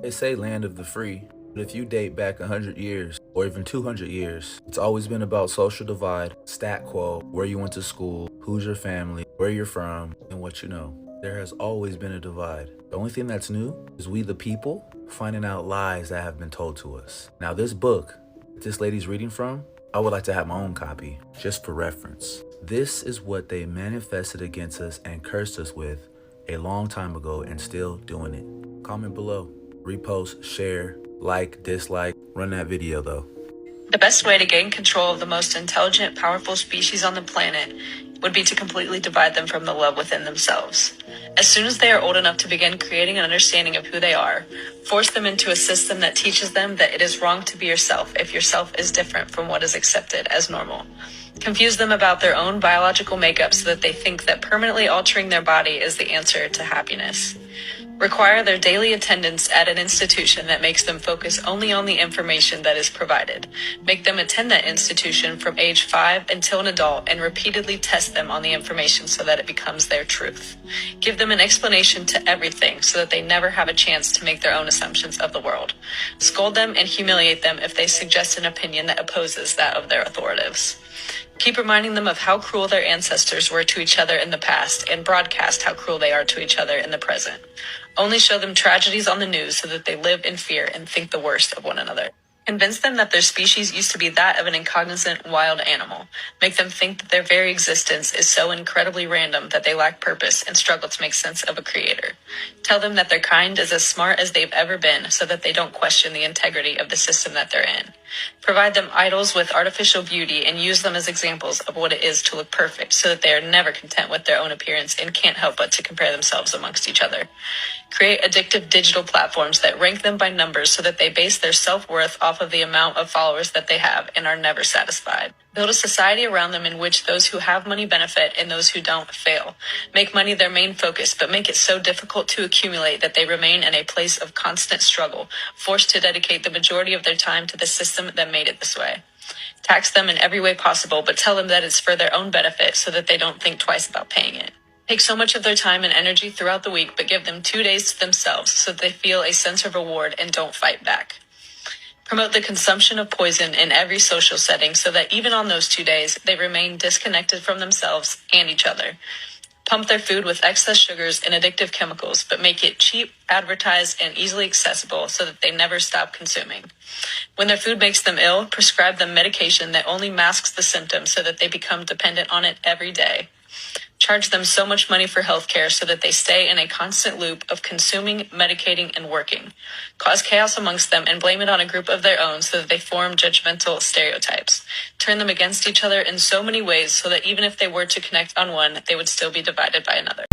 They say land of the free, but if you date back 100 years or even 200 years, it's always been about social divide, stat quo, where you went to school, who's your family, where you're from, and what you know. There has always been a divide. The only thing that's new is we the people finding out lies that have been told to us. Now this book that this lady's reading from, I would like to have my own copy, just for reference. This is what they manifested against us and cursed us with a long time ago and still doing it. Comment below, repost, share, like, dislike, run that video though. The best way to gain control of the most intelligent, powerful species on the planet would be to completely divide them from the love within themselves. As soon as they are old enough to begin creating an understanding of who they are, force them into a system that teaches them that it is wrong to be yourself if yourself is different from what is accepted as normal. Confuse them about their own biological makeup so that they think that permanently altering their body is the answer to happiness. Require their daily attendance at an institution that makes them focus only on the information that is provided. Make them attend that institution from age 5 until an adult and repeatedly test them on the information so that it becomes their truth. Give them an explanation to everything so that they never have a chance to make their own assumptions of the world. Scold them and humiliate them if they suggest an opinion that opposes that of their authorities. Keep reminding them of how cruel their ancestors were to each other in the past and broadcast how cruel they are to each other in the present. Only show them tragedies on the news so that they live in fear and think the worst of one another. Convince them that their species used to be that of an incognizant wild animal. Make them think that their very existence is so incredibly random that they lack purpose and struggle to make sense of a creator. Tell them that their kind is as smart as they've ever been so that they don't question the integrity of the system that they're in. Provide them idols with artificial beauty and use them as examples of what it is to look perfect so that they are never content with their own appearance and can't help but to compare themselves amongst each other. Create addictive digital platforms that rank them by numbers so that they base their self-worth off of the amount of followers that they have and are never satisfied. Build a society around them in which those who have money benefit and those who don't fail. Make money their main focus, but make it so difficult to accumulate that they remain in a place of constant struggle, forced to dedicate the majority of their time to the system that made it this way. Tax them in every way possible, but tell them that it's for their own benefit so that they don't think twice about paying it. Take so much of their time and energy throughout the week, but give them 2 days to themselves so that they feel a sense of reward and don't fight back. Promote the consumption of poison in every social setting so that even on those 2 days, they remain disconnected from themselves and each other. Pump their food with excess sugars and addictive chemicals, but make it cheap, advertised, and easily accessible so that they never stop consuming. When their food makes them ill, prescribe them medication that only masks the symptoms so that they become dependent on it every day. Charge them so much money for healthcare so that they stay in a constant loop of consuming, medicating, and working. Cause chaos amongst them and blame it on a group of their own so that they form judgmental stereotypes. Turn them against each other in so many ways so that even if they were to connect on one, they would still be divided by another.